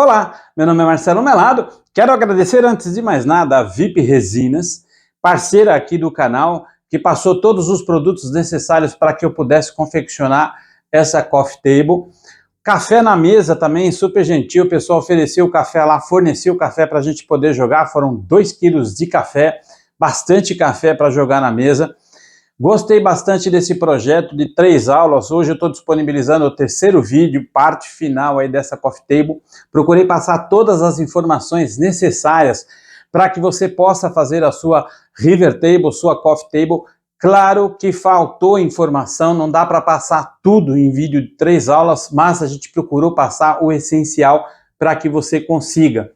Olá, meu nome é Marcelo Melado, quero agradecer antes de mais nada a VIP Resinas, parceira aqui do canal, que passou todos os produtos necessários para que eu pudesse confeccionar essa coffee table. Café na mesa também, super gentil, o pessoal ofereceu o café lá, forneceu o café para a gente poder jogar, foram 2 quilos de café, bastante café para jogar na mesa. Gostei bastante desse projeto de 3 aulas, hoje eu estou disponibilizando o terceiro vídeo, parte final aí dessa coffee table. Procurei passar todas as informações necessárias para que você possa fazer a sua river table, sua coffee table. Claro que faltou informação, não dá para passar tudo em vídeo de 3 aulas, mas a gente procurou passar o essencial para que você consiga.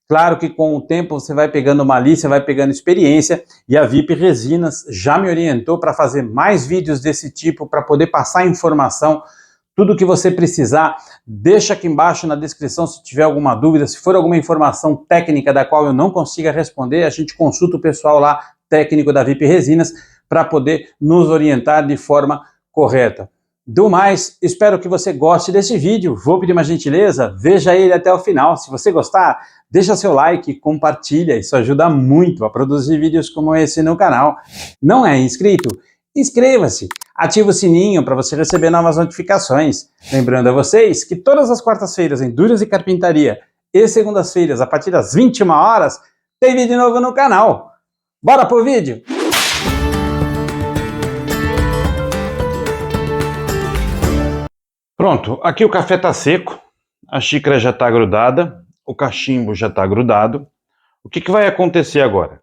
Claro que com o tempo você vai pegando malícia, vai pegando experiência, e a VIP Resinas já me orientou para fazer mais vídeos desse tipo, para poder passar informação, tudo que você precisar. Deixa aqui embaixo na descrição se tiver alguma dúvida, se for alguma informação técnica da qual eu não consiga responder, a gente consulta o pessoal lá, técnico da VIP Resinas, para poder nos orientar de forma correta. Do mais, espero que você goste desse vídeo, vou pedir uma gentileza, veja ele até o final. Se você gostar, deixa seu like, compartilha, isso ajuda muito a produzir vídeos como esse no canal. Não é inscrito? Inscreva-se, ativa o sininho para você receber novas notificações. Lembrando a vocês que todas as quartas-feiras em Duras e Carpintaria e segundas-feiras, a partir das 21 horas, tem vídeo novo no canal. Bora pro vídeo! Pronto, aqui o café está seco, a xícara já está grudada, o cachimbo já está grudado. O que vai acontecer agora?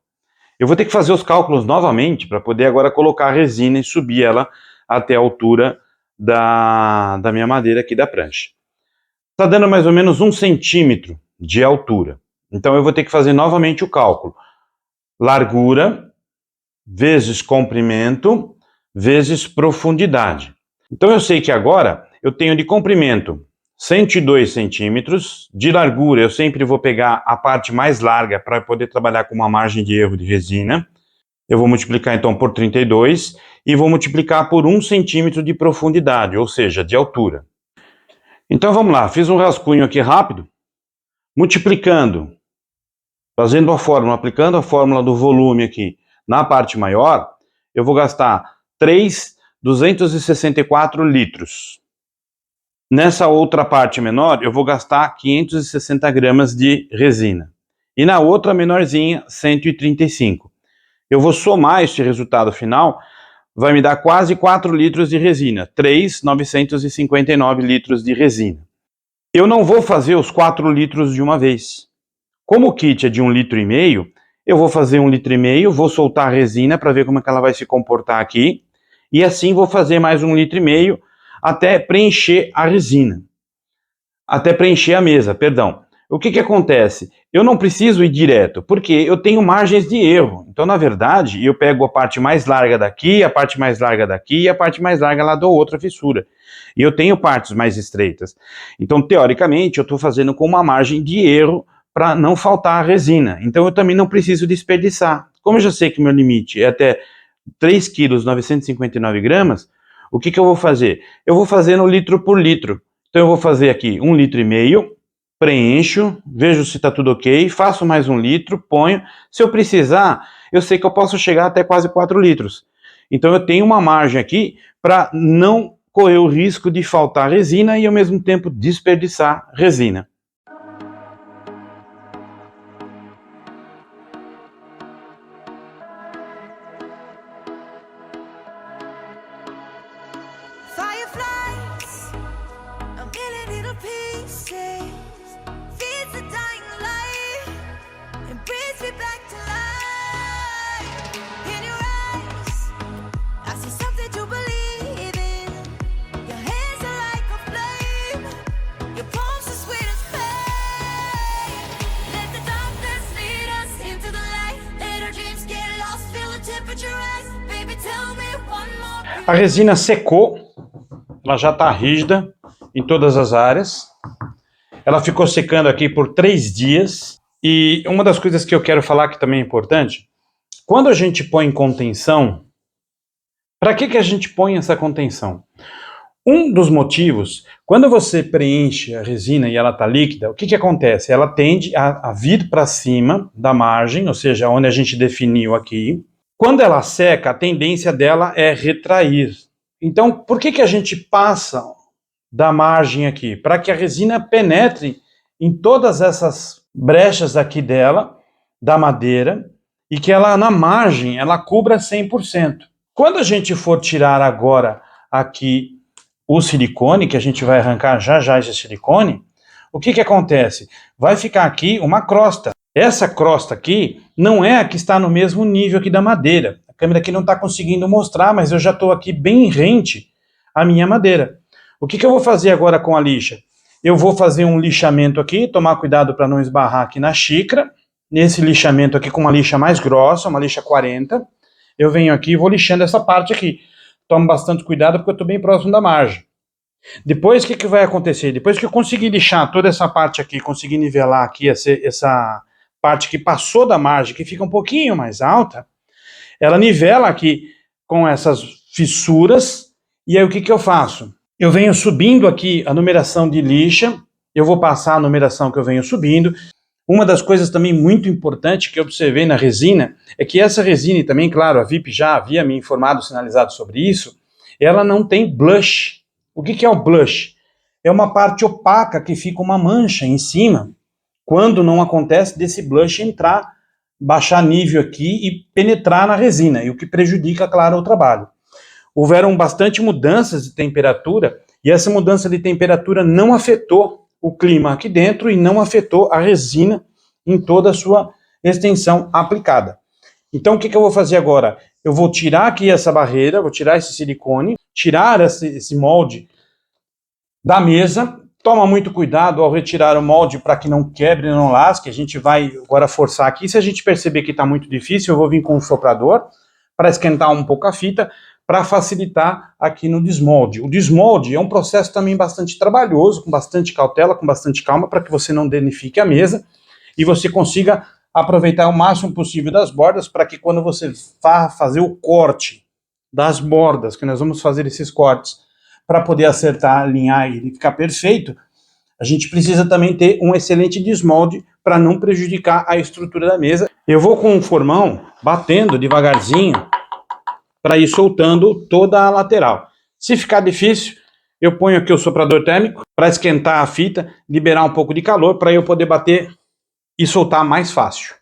Eu vou ter que fazer os cálculos novamente para poder agora colocar a resina e subir ela até a altura da minha madeira aqui da prancha. Está dando mais ou menos 1 centímetro de altura. Então eu vou ter que fazer novamente o cálculo. Largura vezes comprimento vezes profundidade. Então eu sei que agora eu tenho de comprimento 102 centímetros, de largura eu sempre vou pegar a parte mais larga para poder trabalhar com uma margem de erro de resina. Eu vou multiplicar então por 32 e vou multiplicar por 1 centímetro de profundidade, ou seja, de altura. Então vamos lá, fiz um rascunho aqui rápido, multiplicando, fazendo a fórmula, aplicando a fórmula do volume aqui na parte maior, eu vou gastar 3.264 litros. Nessa outra parte menor, eu vou gastar 560 gramas de resina. E na outra menorzinha, 135. Eu vou somar este resultado final, vai me dar quase 4 litros de resina. 3.959 litros de resina. Eu não vou fazer os 4 litros de uma vez. Como o kit é de 1,5 litro, eu vou fazer 1,5 litro, vou soltar a resina para ver como é que ela vai se comportar aqui. E assim vou fazer mais 1,5 litro, até preencher a resina, até preencher a mesa, perdão. O que acontece? Eu não preciso ir direto, porque eu tenho margens de erro. Então, na verdade, eu pego a parte mais larga daqui, a parte mais larga daqui e a parte mais larga lá da outra fissura. E eu tenho partes mais estreitas. Então, teoricamente, eu estou fazendo com uma margem de erro para não faltar a resina. Então, eu também não preciso desperdiçar. Como eu já sei que meu limite é até 3 quilos 959 gramas, o que eu vou fazer? Eu vou fazer no litro por litro. Então eu vou fazer aqui 1,5 litro, preencho, vejo se está tudo ok, faço mais 1 litro, ponho. Se eu precisar, eu sei que eu posso chegar até quase 4 litros. Então eu tenho uma margem aqui para não correr o risco de faltar resina e ao mesmo tempo desperdiçar resina. A resina secou, ela já está rígida em todas as áreas. Ela ficou secando aqui por 3 dias. E uma das coisas que eu quero falar que também é importante, quando a gente põe contenção, para que a gente põe essa contenção? Um dos motivos, quando você preenche a resina e ela está líquida, o que acontece? Ela tende a vir para cima da margem, ou seja, onde a gente definiu aqui. Quando ela seca, a tendência dela é retrair. Então, por que a gente passa da margem aqui? Para que a resina penetre em todas essas brechas aqui dela, da madeira, e que ela, na margem, ela cubra 100%. Quando a gente for tirar agora aqui o silicone, que a gente vai arrancar já esse silicone, o que acontece? Vai ficar aqui uma crosta. Essa crosta aqui não é a que está no mesmo nível aqui da madeira. A câmera aqui não está conseguindo mostrar, mas eu já estou aqui bem rente à minha madeira. O que eu vou fazer agora com a lixa? Eu vou fazer um lixamento aqui, tomar cuidado para não esbarrar aqui na xícara. Nesse lixamento aqui com uma lixa mais grossa, uma lixa 40, eu venho aqui e vou lixando essa parte aqui. Tomo bastante cuidado porque eu estou bem próximo da margem. Depois, o que vai acontecer? Depois que eu conseguir lixar toda essa parte aqui, conseguir nivelar aqui essa parte que passou da margem, que fica um pouquinho mais alta, ela nivela aqui com essas fissuras, e aí o que eu faço? Eu venho subindo aqui a numeração de lixa, eu vou passar a numeração que eu venho subindo. Uma das coisas também muito importante que eu observei na resina é que essa resina, e também, claro, a VIP já havia me informado, sinalizado sobre isso, ela não tem blush. O que é o blush? É uma parte opaca que fica uma mancha em cima, quando não acontece desse blush entrar, baixar nível aqui e penetrar na resina, e o que prejudica, claro, o trabalho. Houveram bastante mudanças de temperatura, e essa mudança de temperatura não afetou o clima aqui dentro e não afetou a resina em toda a sua extensão aplicada. Então, o que eu vou fazer agora? Eu vou tirar aqui essa barreira, vou tirar esse silicone, tirar esse molde da mesa. Toma muito cuidado ao retirar o molde para que não quebre, não lasque. A gente vai agora forçar aqui. Se a gente perceber que está muito difícil, eu vou vir com um soprador para esquentar um pouco a fita, para facilitar aqui no desmolde. O desmolde é um processo também bastante trabalhoso, com bastante cautela, com bastante calma, para que você não danifique a mesa e você consiga aproveitar o máximo possível das bordas, para que quando você vá fazer o corte das bordas, que nós vamos fazer esses cortes, para poder acertar, alinhar e ficar perfeito, a gente precisa também ter um excelente desmolde para não prejudicar a estrutura da mesa. Eu vou com o formão batendo devagarzinho para ir soltando toda a lateral. Se ficar difícil, eu ponho aqui o soprador térmico para esquentar a fita, liberar um pouco de calor para eu poder bater e soltar mais fácil.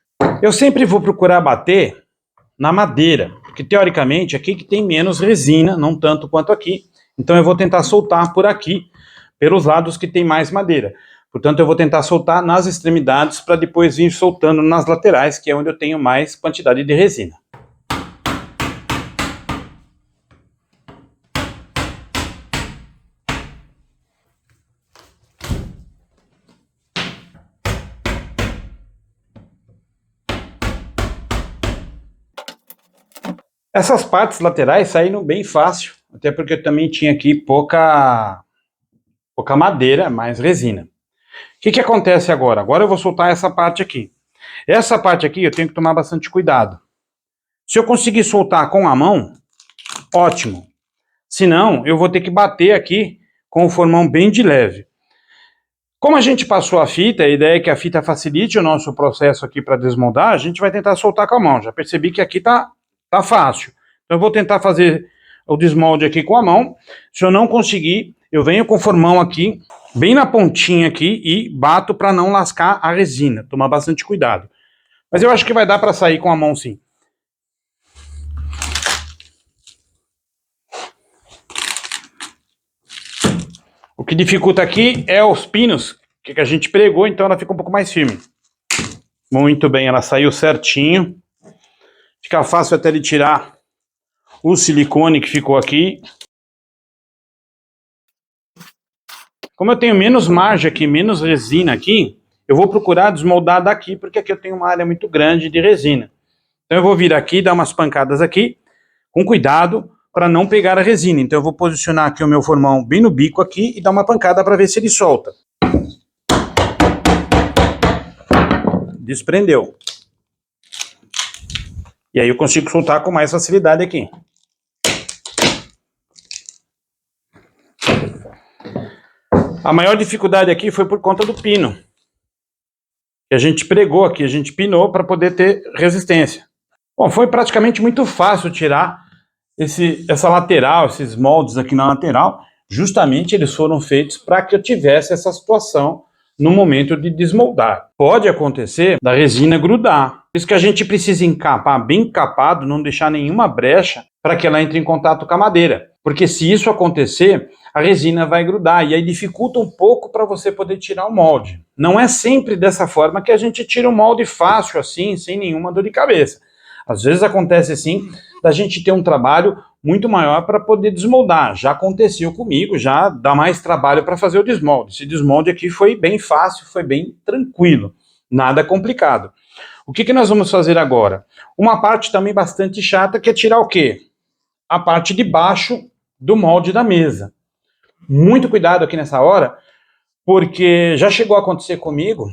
Eu sempre vou procurar bater na madeira, porque teoricamente aqui que tem menos resina, não tanto quanto aqui. Então eu vou tentar soltar por aqui, pelos lados que tem mais madeira. Portanto, eu vou tentar soltar nas extremidades para depois vir soltando nas laterais, que é onde eu tenho mais quantidade de resina. Essas partes laterais saíram bem fácil, até porque eu também tinha aqui pouca madeira, mais resina. O que acontece agora? Agora eu vou soltar essa parte aqui. Essa parte aqui eu tenho que tomar bastante cuidado. Se eu conseguir soltar com a mão, ótimo. Se não, eu vou ter que bater aqui com o formão bem de leve. Como a gente passou a fita, a ideia é que a fita facilite o nosso processo aqui para desmoldar, a gente vai tentar soltar com a mão. Já percebi que aqui tá fácil. Então eu vou tentar fazer o desmolde aqui com a mão. Se eu não conseguir, eu venho com o formão aqui, bem na pontinha aqui, e bato para não lascar a resina. Tomar bastante cuidado. Mas eu acho que vai dar para sair com a mão sim. O que dificulta aqui é os pinos que a gente pregou, então ela fica um pouco mais firme. Muito bem, ela saiu certinho. Fica fácil até de tirar o silicone que ficou aqui. Como eu tenho menos margem aqui, menos resina aqui, eu vou procurar desmoldar daqui, porque aqui eu tenho uma área muito grande de resina. Então eu vou vir aqui, dar umas pancadas aqui, com cuidado, para não pegar a resina. Então eu vou posicionar aqui o meu formão bem no bico aqui e dar uma pancada para ver se ele solta. Desprendeu. E aí eu consigo soltar com mais facilidade aqui. A maior dificuldade aqui foi por conta do pino. Que a gente pregou aqui, a gente pinou para poder ter resistência. Bom, foi praticamente muito fácil tirar essa lateral, esses moldes aqui na lateral. Justamente eles foram feitos para que eu tivesse essa situação no momento de desmoldar. Pode acontecer da resina grudar. Por isso que a gente precisa encapar bem encapado, não deixar nenhuma brecha para que ela entre em contato com a madeira. Porque se isso acontecer, a resina vai grudar e aí dificulta um pouco para você poder tirar o molde. Não é sempre dessa forma que a gente tira o molde fácil assim, sem nenhuma dor de cabeça. Às vezes acontece assim, da gente ter um trabalho muito maior para poder desmoldar. Já aconteceu comigo, já dá mais trabalho para fazer o desmolde. Esse desmolde aqui foi bem fácil, foi bem tranquilo, nada complicado. O que nós vamos fazer agora? Uma parte também bastante chata, que é tirar o quê? A parte de baixo do molde da mesa. Muito cuidado aqui nessa hora, porque já chegou a acontecer comigo,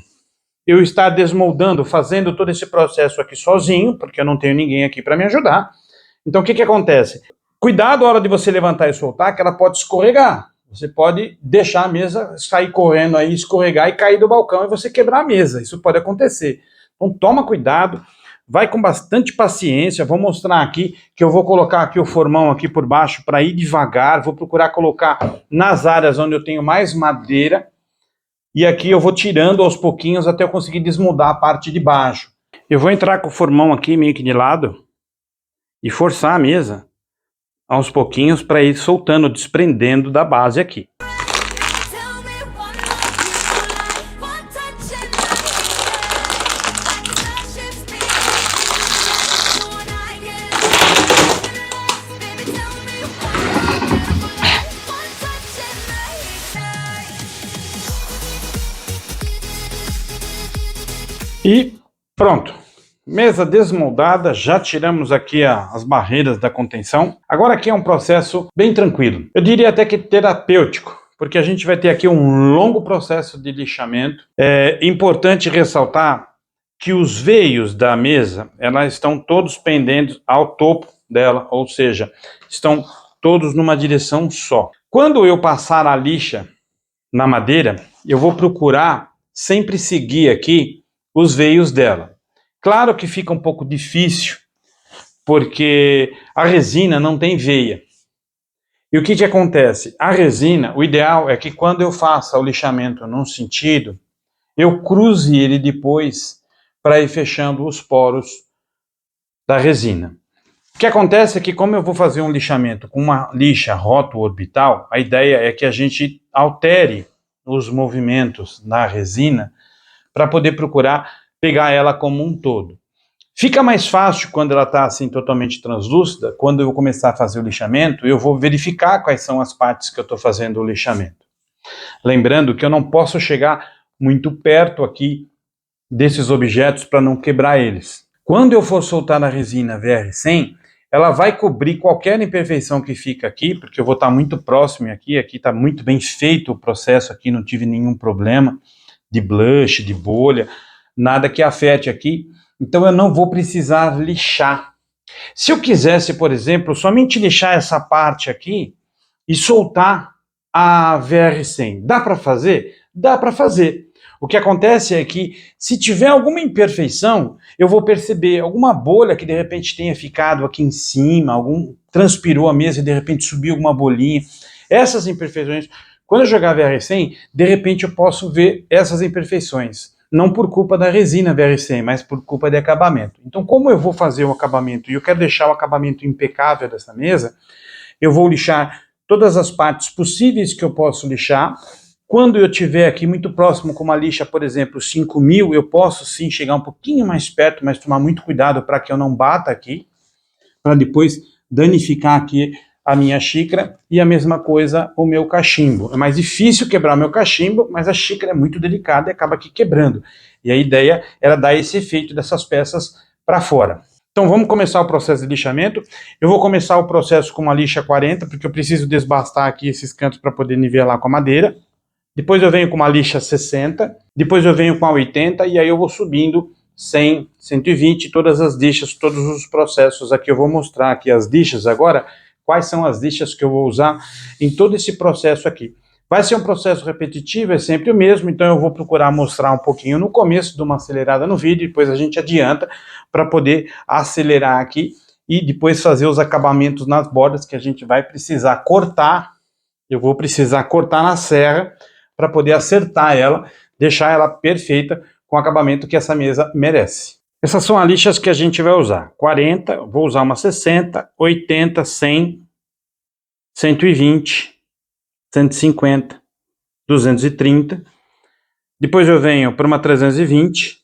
eu estar desmoldando, fazendo todo esse processo aqui sozinho, porque eu não tenho ninguém aqui para me ajudar. Então o que acontece? Cuidado na hora de você levantar e soltar, que ela pode escorregar. Você pode deixar a mesa sair correndo aí, escorregar e cair do balcão e você quebrar a mesa. Isso pode acontecer. Então toma cuidado, vai com bastante paciência. Vou mostrar aqui que eu vou colocar aqui o formão aqui por baixo para ir devagar. Vou procurar colocar nas áreas onde eu tenho mais madeira. E aqui eu vou tirando aos pouquinhos até eu conseguir desmoldar a parte de baixo. Eu vou entrar com o formão aqui meio que de lado e forçar a mesa aos pouquinhos para ir soltando, desprendendo da base aqui. E pronto, mesa desmoldada, já tiramos aqui as barreiras da contenção. Agora aqui é um processo bem tranquilo, eu diria até que terapêutico, porque a gente vai ter aqui um longo processo de lixamento. É importante ressaltar que os veios da mesa, elas estão todos pendentes ao topo dela, ou seja, estão todos numa direção só. Quando eu passar a lixa na madeira, eu vou procurar sempre seguir aqui os veios dela. Claro que fica um pouco difícil, porque a resina não tem veia. E o que acontece? A resina, o ideal é que quando eu faça o lixamento num sentido, eu cruze ele depois para ir fechando os poros da resina. O que acontece é que como eu vou fazer um lixamento com uma lixa rótulo-orbital, a ideia é que a gente altere os movimentos na resina para poder procurar pegar ela como um todo. Fica mais fácil quando ela está assim totalmente translúcida. Quando eu começar a fazer o lixamento, eu vou verificar quais são as partes que eu estou fazendo o lixamento. Lembrando que eu não posso chegar muito perto aqui desses objetos para não quebrar eles. Quando eu for soltar na resina VR100, ela vai cobrir qualquer imperfeição que fica aqui, porque eu vou estar muito próximo aqui está muito bem feito o processo aqui, não tive nenhum problema de blush, de bolha, nada que afete aqui, então eu não vou precisar lixar. Se eu quisesse, por exemplo, somente lixar essa parte aqui e soltar a VR100, dá para fazer? Dá para fazer. O que acontece é que se tiver alguma imperfeição, eu vou perceber alguma bolha que de repente tenha ficado aqui em cima, transpirou a mesa e de repente subiu alguma bolinha. Essas imperfeições, quando eu jogar VR100, de repente eu posso ver essas imperfeições. Não por culpa da resina VR100, mas por culpa de acabamento. Então, como eu vou fazer o acabamento e eu quero deixar o acabamento impecável dessa mesa, eu vou lixar todas as partes possíveis que eu posso lixar. Quando eu estiver aqui muito próximo com uma lixa, por exemplo, 5000, eu posso sim chegar um pouquinho mais perto, mas tomar muito cuidado para que eu não bata aqui, para depois danificar aqui a minha xícara, e a mesma coisa o meu cachimbo. É mais difícil quebrar o meu cachimbo, mas a xícara é muito delicada e acaba aqui quebrando. E a ideia era dar esse efeito dessas peças para fora. Então vamos começar o processo de lixamento. Eu vou começar o processo com uma lixa 40, porque eu preciso desbastar aqui esses cantos para poder nivelar com a madeira. Depois eu venho com uma lixa 60, depois eu venho com a 80, e aí eu vou subindo 100, 120, todas as lixas, todos os processos aqui. Eu vou mostrar aqui as lixas agora, quais são as lixas que eu vou usar em todo esse processo aqui. Vai ser um processo repetitivo, é sempre o mesmo, então eu vou procurar mostrar um pouquinho no começo, de uma acelerada no vídeo, depois a gente adianta para poder acelerar aqui e depois fazer os acabamentos nas bordas que a gente vai precisar cortar. Eu vou precisar cortar na serra para poder acertar ela, deixar ela perfeita com o acabamento que essa mesa merece. Essas são as lixas que a gente vai usar. 40, vou usar uma 60, 80, 100, 120, 150, 230. Depois eu venho para uma 320.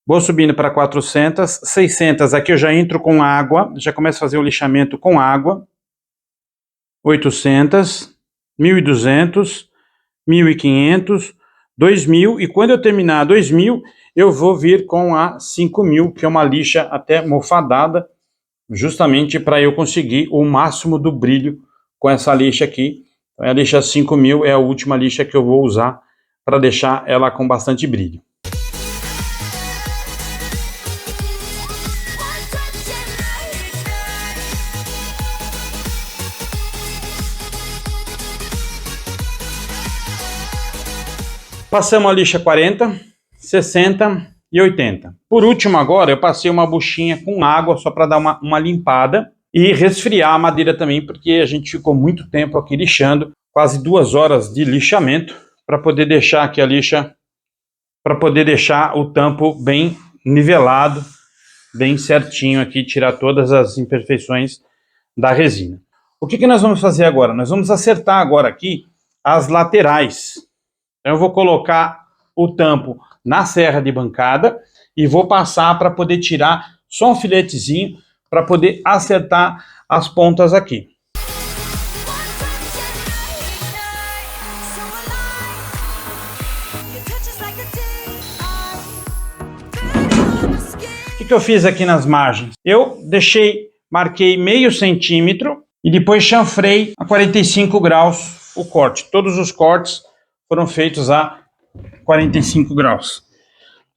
Vou subindo para 400, 600. Aqui eu já entro com água, já começo a fazer o lixamento com água. 800, 1.200, 1.500, 2.000. E quando eu terminar 2.000, eu vou vir com a 5.000, que é uma lixa até mofadada, justamente para eu conseguir o máximo do brilho com essa lixa aqui. A lixa 5.000 é a última lixa que eu vou usar para deixar ela com bastante brilho. Passamos a lixa 40, 60 e 80. Por último agora eu passei uma buchinha com água só para dar uma limpada e resfriar a madeira também, porque a gente ficou muito tempo aqui lixando, quase 2 horas de lixamento, para poder deixar aqui a lixa, para poder deixar o tampo bem nivelado, bem certinho aqui, tirar todas as imperfeições da resina. O que nós vamos fazer agora? Nós vamos acertar agora aqui as laterais. Então eu vou colocar o tampo na serra de bancada e vou passar para poder tirar só um filetezinho para poder acertar as pontas aqui. O que eu fiz aqui nas margens? Eu marquei meio centímetro e depois chanfrei a 45 graus o corte. Todos os cortes foram feitos a 45 graus.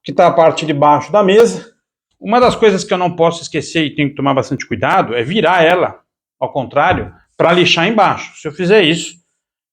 Aqui está a parte de baixo da mesa. Uma das coisas que eu não posso esquecer e tenho que tomar bastante cuidado é virar ela ao contrário para lixar embaixo. Se eu fizer isso,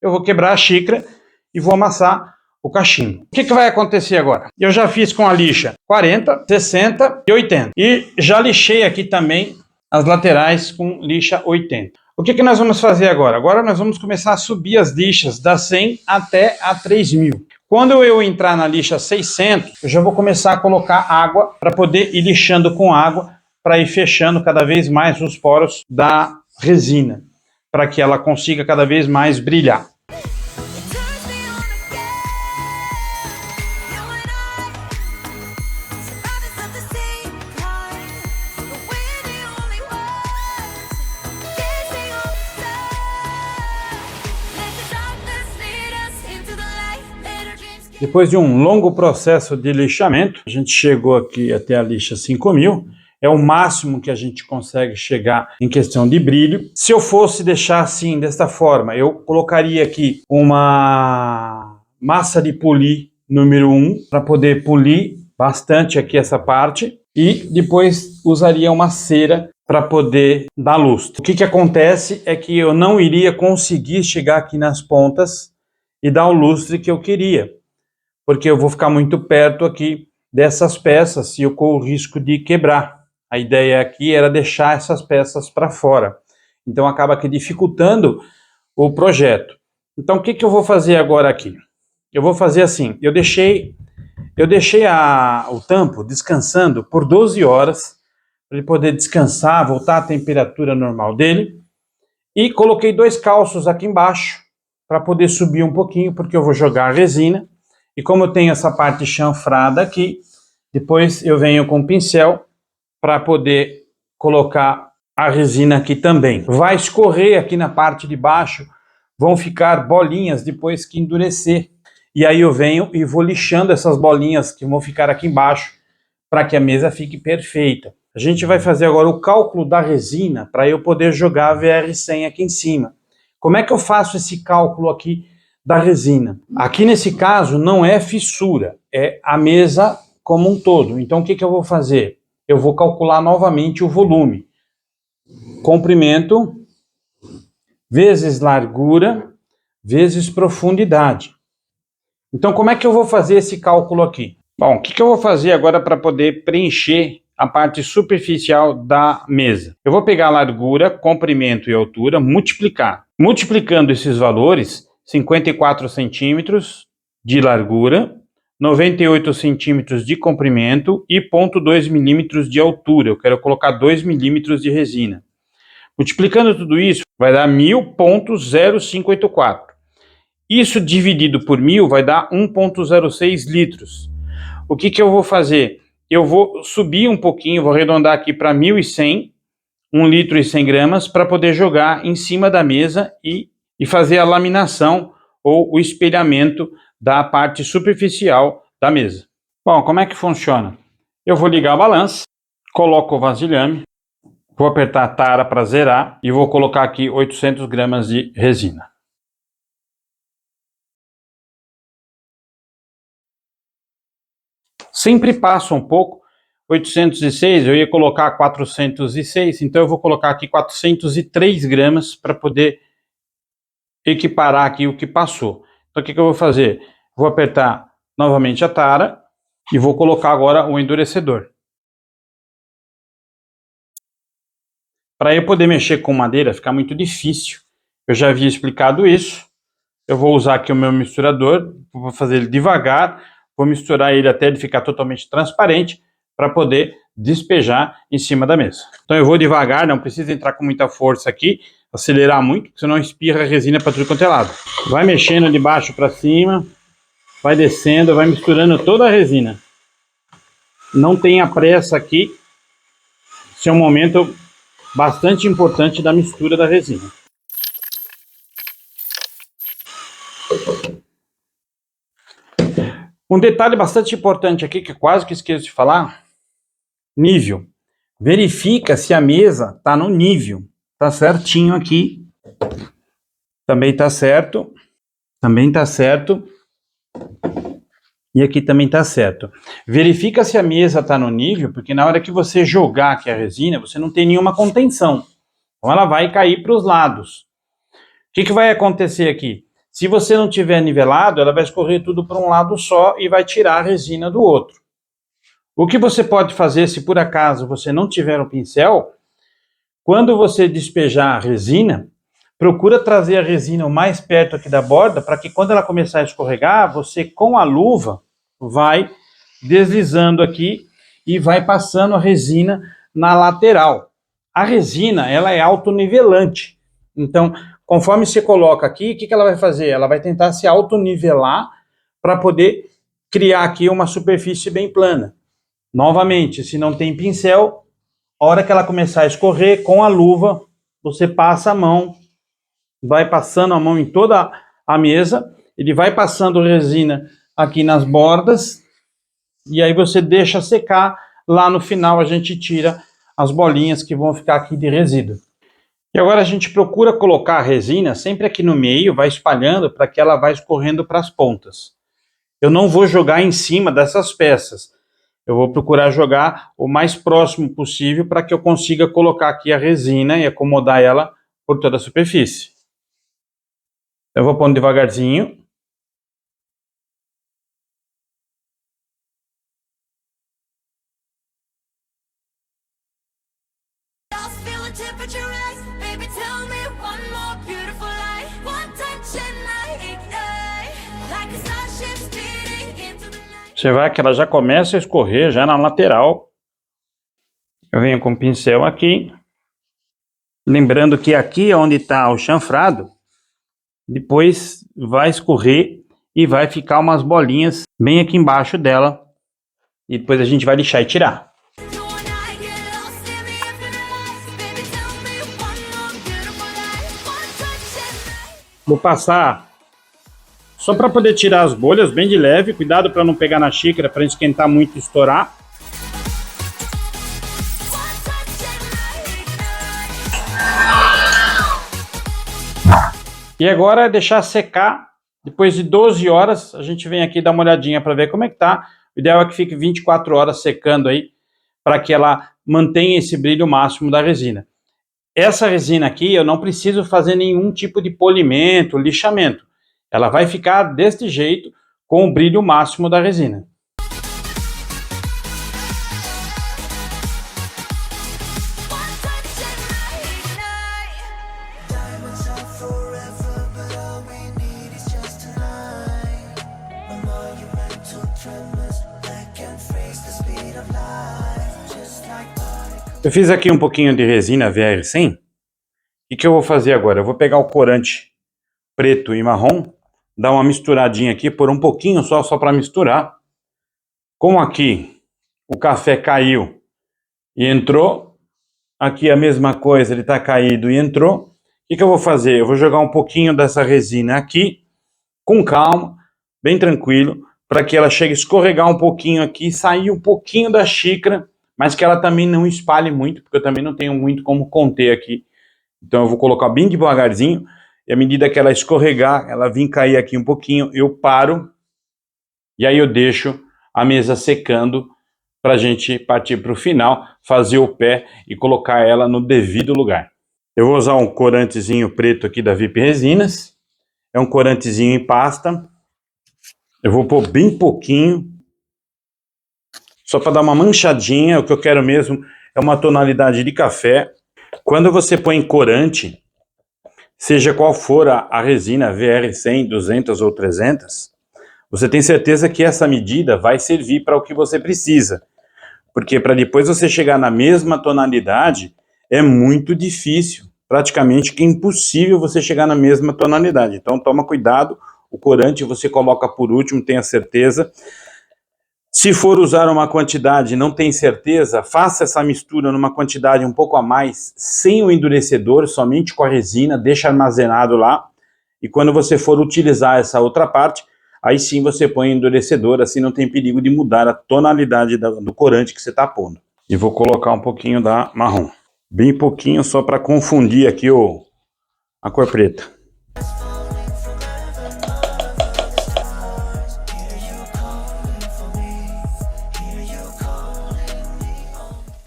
eu vou quebrar a xícara e vou amassar o cachimbo. O que vai acontecer agora? Eu já fiz com a lixa 40, 60 e 80. E já lixei aqui também as laterais com lixa 80. O que nós vamos fazer agora? Agora nós vamos começar a subir as lixas da 100 até a 3.000. Quando eu entrar na lixa 600, eu já vou começar a colocar água para poder ir lixando com água, para ir fechando cada vez mais os poros da resina, para que ela consiga cada vez mais brilhar. Depois de um longo processo de lixamento, a gente chegou aqui até a lixa 5.000. É o máximo que a gente consegue chegar em questão de brilho. Se eu fosse deixar assim, desta forma, eu colocaria aqui uma massa de polir número 1, para poder polir bastante aqui essa parte. E depois usaria uma cera para poder dar lustre. O que acontece é que eu não iria conseguir chegar aqui nas pontas e dar o lustre que eu queria, porque eu vou ficar muito perto aqui dessas peças e eu corro o risco de quebrar. A ideia aqui era deixar essas peças para fora. Então acaba aqui dificultando o projeto. Então o que eu vou fazer agora aqui? Eu vou fazer assim, eu deixei o tampo descansando por 12 horas, para ele poder descansar, voltar à temperatura normal dele. E coloquei 2 calços aqui embaixo, para poder subir um pouquinho, porque eu vou jogar a resina. E como eu tenho essa parte chanfrada aqui, depois eu venho com o pincel para poder colocar a resina aqui também. Vai escorrer aqui na parte de baixo, vão ficar bolinhas depois que endurecer. E aí eu venho e vou lixando essas bolinhas que vão ficar aqui embaixo, para que a mesa fique perfeita. A gente vai fazer agora o cálculo da resina, para eu poder jogar a VR100 aqui em cima. Como é que eu faço esse cálculo aqui da resina? Aqui nesse caso não é fissura, é a mesa como um todo. Então o que eu vou fazer? Eu vou calcular novamente o volume. Comprimento vezes largura vezes profundidade. Então, como é que eu vou fazer esse cálculo aqui? Bom, o que eu vou fazer agora para poder preencher a parte superficial da mesa? Eu vou pegar a largura, comprimento e altura, multiplicar. Multiplicando esses valores, 54 centímetros de largura, 98 centímetros de comprimento e 0,2 milímetros de altura. Eu quero colocar 2 milímetros de resina. Multiplicando tudo isso, vai dar 1000,0584. Isso dividido por 1000 vai dar 1,06 litros. O que eu vou fazer? Eu vou subir um pouquinho, vou arredondar aqui para 1.100, 1 litro e 100 gramas, para poder jogar em cima da mesa e fazer a laminação ou o espelhamento da parte superficial da mesa. Bom, como é que funciona? Eu vou ligar a balança, coloco o vasilhame, vou apertar a tara para zerar e vou colocar aqui 800 gramas de resina. Sempre passa um pouco, 806, eu ia colocar 406, então eu vou colocar aqui 403 gramas para poder equiparar aqui o que passou. Então o que eu vou fazer? Vou apertar novamente a tara e vou colocar agora o endurecedor. Para eu poder mexer com madeira fica muito difícil, eu já havia explicado isso. Eu vou usar aqui o meu misturador, vou fazer ele devagar, vou misturar ele até ele ficar totalmente transparente para poder despejar em cima da mesa. Então eu vou devagar, não precisa entrar com muita força aqui, acelerar muito, senão espirra a resina para tudo quanto é lado. Vai mexendo de baixo para cima, vai descendo, vai misturando toda a resina. Não tenha pressa aqui, esse é um momento bastante importante da mistura da resina. Um detalhe bastante importante aqui, que eu quase que esqueço de falar, nível. Verifica se a mesa está no nível, está certinho aqui, também está certo, e aqui também está certo. Verifica se a mesa está no nível, porque na hora que você jogar aqui a resina, você não tem nenhuma contenção, então ela vai cair para os lados. O que vai acontecer aqui? Se você não tiver nivelado, ela vai escorrer tudo para um lado só e vai tirar a resina do outro. O que você pode fazer, se por acaso você não tiver um pincel, quando você despejar a resina, procura trazer a resina o mais perto aqui da borda, para que quando ela começar a escorregar, você com a luva vai deslizando aqui e vai passando a resina na lateral. A resina, ela é autonivelante, então conforme você coloca aqui, o que ela vai fazer? Ela vai tentar se autonivelar para poder criar aqui uma superfície bem plana. Novamente, se não tem pincel, a hora que ela começar a escorrer, com a luva, você passa a mão, vai passando a mão em toda a mesa, ele vai passando resina aqui nas bordas, e aí você deixa secar, lá no final a gente tira as bolinhas que vão ficar aqui de resíduo. E agora a gente procura colocar a resina sempre aqui no meio, vai espalhando para que ela vá escorrendo para as pontas. Eu não vou jogar em cima dessas peças. Eu vou procurar jogar o mais próximo possível para que eu consiga colocar aqui a resina e acomodar ela por toda a superfície. Eu vou pondo devagarzinho. Você vai que ela já começa a escorrer já na lateral. Eu venho com o pincel aqui. Lembrando que aqui é onde está o chanfrado. Depois vai escorrer e vai ficar umas bolinhas bem aqui embaixo dela. E depois a gente vai lixar e tirar. Vou passar só para poder tirar as bolhas, bem de leve. Cuidado para não pegar na xícara, para esquentar muito e estourar. E agora é deixar secar. Depois de 12 horas, a gente vem aqui dar uma olhadinha para ver como é que tá. O ideal é que fique 24 horas secando aí, para que ela mantenha esse brilho máximo da resina. Essa resina aqui, eu não preciso fazer nenhum tipo de polimento, lixamento. ela vai ficar deste jeito com o brilho máximo da resina. Eu fiz aqui um pouquinho de resina VR100. O que eu vou fazer agora? Eu vou pegar o corante preto e marrom, dar uma misturadinha aqui, por um pouquinho só para misturar. Como aqui o café caiu e entrou, aqui a mesma coisa, ele está caído e entrou. O que eu vou fazer? Eu vou jogar um pouquinho dessa resina aqui, com calma, bem tranquilo, para que ela chegue a escorregar um pouquinho aqui, sair um pouquinho da xícara, mas que ela também não espalhe muito, porque eu também não tenho muito como conter aqui. Então eu vou colocar bem devagarzinho, e à medida que ela escorregar, ela vir cair aqui um pouquinho, eu paro, e aí eu deixo a mesa secando, para a gente partir para o final, fazer o pé e colocar ela no devido lugar. Eu vou usar um corantezinho preto aqui da VIP Resinas, é um corantezinho em pasta, eu vou pôr bem pouquinho, só para dar uma manchadinha. O que eu quero mesmo é uma tonalidade de café. Quando você põe corante, seja qual for a resina, VR100, 200 ou 300, você tem certeza que essa medida vai servir para o que você precisa. Porque para depois você chegar na mesma tonalidade, é muito difícil, praticamente que é impossível você chegar na mesma tonalidade. Então toma cuidado, o corante você coloca por último, tenha certeza. Se for usar uma quantidade, não tem certeza, faça essa mistura numa quantidade um pouco a mais, sem o endurecedor, somente com a resina, deixa armazenado lá, e quando você for utilizar essa outra parte, aí sim você põe endurecedor, assim não tem perigo de mudar a tonalidade do corante que você está pondo. E vou colocar um pouquinho da marrom, bem pouquinho, só para confundir aqui a cor preta.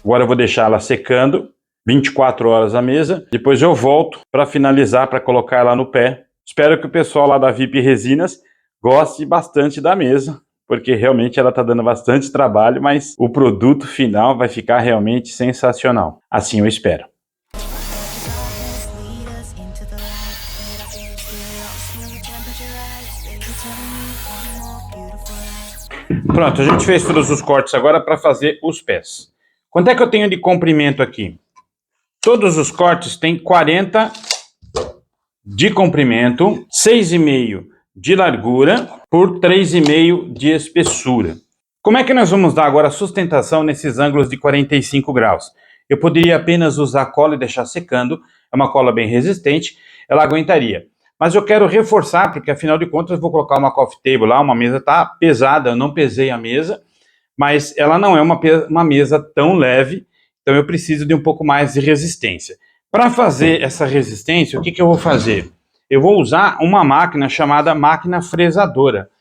Agora eu vou deixar ela secando, 24 horas a mesa, depois eu volto para finalizar, para colocar ela no pé. Espero que o pessoal lá da VIP Resinas goste bastante da mesa, porque realmente ela está dando bastante trabalho, mas o produto final vai ficar realmente sensacional. Assim eu espero. Pronto, a gente fez todos os cortes agora para fazer os pés. Quanto é que eu tenho de comprimento aqui? Todos os cortes têm 40 de comprimento, 6,5 de largura por 3,5 de espessura. Como é que nós vamos dar agora sustentação nesses ângulos de 45 graus? Eu poderia apenas usar cola e deixar secando, é uma cola bem resistente, ela aguentaria. Mas eu quero reforçar, porque afinal de contas eu vou colocar uma coffee table lá, uma mesa tá pesada, eu não pesei a mesa, mas ela não é uma mesa tão leve, então eu preciso de um pouco mais de resistência. Para fazer essa resistência, o que eu vou fazer? Eu vou usar uma máquina chamada máquina fresadora.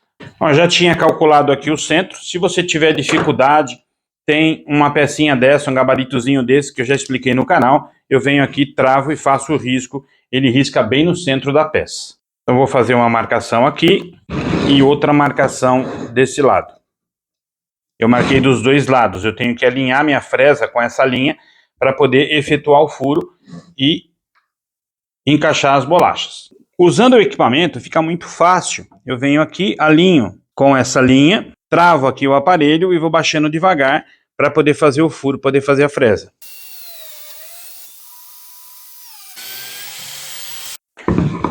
Eu já tinha calculado aqui o centro. Se você tiver dificuldade, tem uma pecinha dessa, um gabaritozinho desse, que eu já expliquei no canal. Eu venho aqui, travo e faço o risco. Ele risca bem no centro da peça. Então vou fazer uma marcação aqui e outra marcação desse lado. Eu marquei dos dois lados. Eu tenho que alinhar minha fresa com essa linha para poder efetuar o furo e encaixar as bolachas. Usando o equipamento fica muito fácil. Eu venho aqui, alinho com essa linha, travo aqui o aparelho e vou baixando devagar para poder fazer o furo, poder fazer a fresa.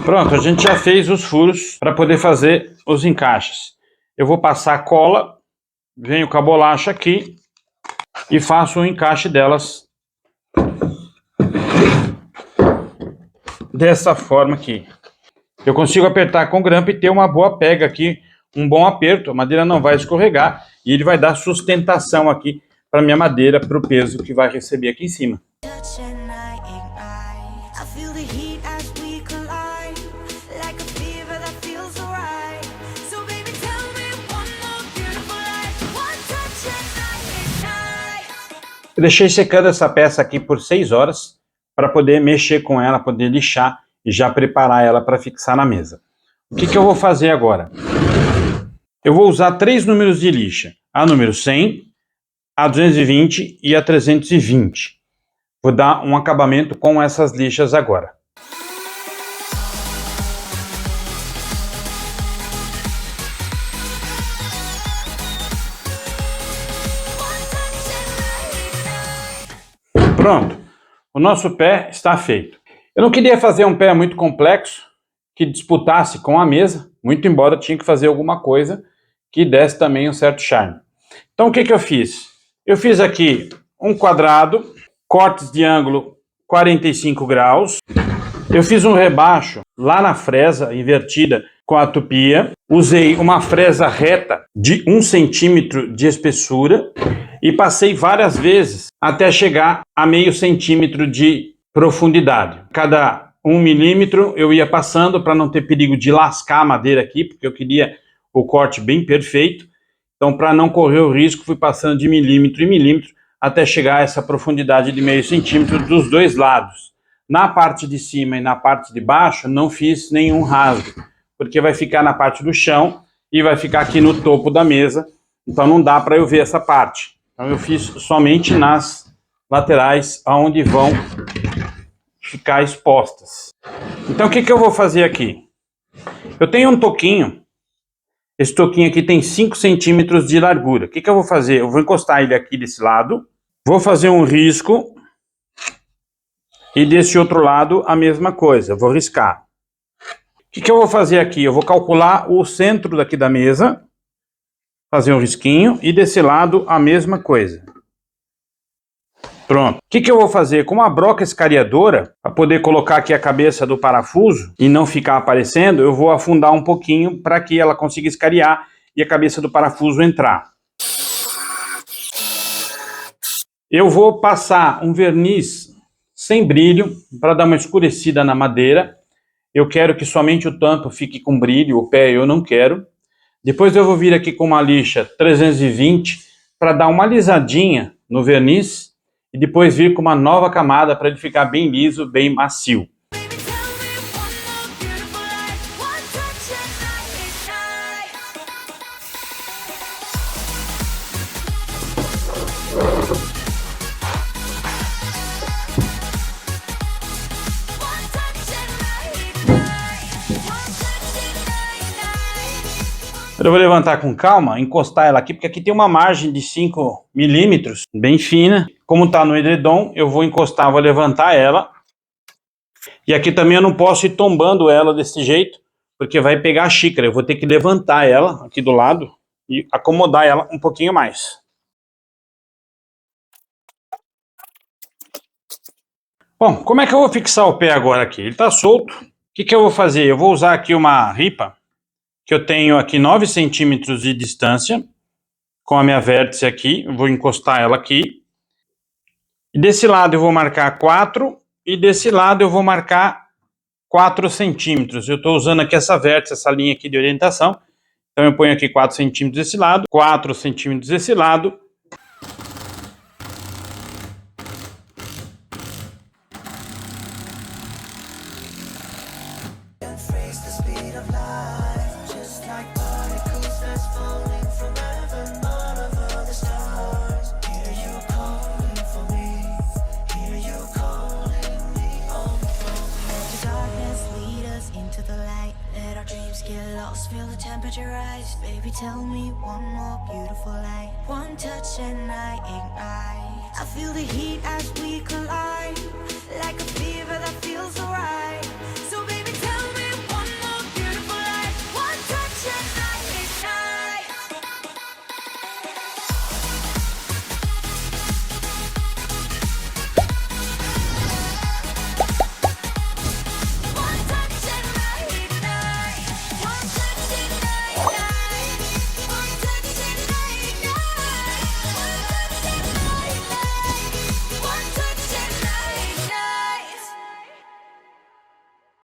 Pronto, a gente já fez os furos para poder fazer os encaixes. Eu vou passar cola, venho com a bolacha aqui e faço o encaixe delas dessa forma aqui. Eu consigo apertar com grampo e ter uma boa pega aqui, um bom aperto, a madeira não vai escorregar e ele vai dar sustentação aqui para minha madeira, para o peso que vai receber aqui em cima. Eu deixei secando essa peça aqui por 6 horas para poder mexer com ela, poder lixar e já preparar ela para fixar na mesa. O que eu vou fazer agora? Eu vou usar 3 números de lixa. A número 100, a 220 e a 320. Vou dar um acabamento com essas lixas agora. Pronto, o nosso pé está feito. Eu não queria fazer um pé muito complexo, que disputasse com a mesa, muito embora eu tinha que fazer alguma coisa que desse também um certo charme. Então o que eu fiz? Eu fiz aqui um quadrado, cortes de ângulo 45 graus, eu fiz um rebaixo lá na fresa invertida com a tupia, usei uma fresa reta de 1 centímetro de espessura, e passei várias vezes até chegar a meio centímetro de profundidade. Cada 1 milímetro eu ia passando para não ter perigo de lascar a madeira aqui, porque eu queria o corte bem perfeito. Então, para não correr o risco, fui passando de milímetro em milímetro até chegar a essa profundidade de meio centímetro dos dois lados. Na parte de cima e na parte de baixo, não fiz nenhum rasgo, porque vai ficar na parte do chão e vai ficar aqui no topo da mesa, então não dá para eu ver essa parte. Então eu fiz somente nas laterais, onde vão ficar expostas. Então o que eu vou fazer aqui? Eu tenho um toquinho, esse toquinho aqui tem 5 centímetros de largura. O que eu vou fazer? Eu vou encostar ele aqui desse lado, vou fazer um risco, e desse outro lado a mesma coisa, eu vou riscar. O que eu vou fazer aqui? Eu vou calcular o centro daqui da mesa, fazer um risquinho, e desse lado a mesma coisa. Pronto. O que eu vou fazer? Com uma broca escariadora, para poder colocar aqui a cabeça do parafuso e não ficar aparecendo, eu vou afundar um pouquinho para que ela consiga escariar e a cabeça do parafuso entrar. Eu vou passar um verniz sem brilho para dar uma escurecida na madeira. Eu quero que somente o tampo fique com brilho, o pé eu não quero. Depois eu vou vir aqui com uma lixa 320 para dar uma alisadinha no verniz e depois vir com uma nova camada para ele ficar bem liso, bem macio. Eu vou levantar com calma, encostar ela aqui, porque aqui tem uma margem de 5 milímetros, bem fina. Como está no edredom, eu vou encostar, vou levantar ela. E aqui também eu não posso ir tombando ela desse jeito, porque vai pegar a xícara. Eu vou ter que levantar ela aqui do lado e acomodar ela um pouquinho mais. Bom, como é que eu vou fixar o pé agora aqui? Ele está solto. O que eu vou fazer? Eu vou usar aqui uma ripa, que eu tenho aqui 9 centímetros de distância, com a minha vértice aqui, eu vou encostar ela aqui. E desse lado eu vou marcar 4, e desse lado eu vou marcar 4 centímetros. Eu estou usando aqui essa vértice, essa linha aqui de orientação. Então eu ponho aqui 4 centímetros desse lado, 4 centímetros desse lado. Feel the temperature rise, baby, tell me one more beautiful light. One touch and I ignite. I feel the heat as we collide, like a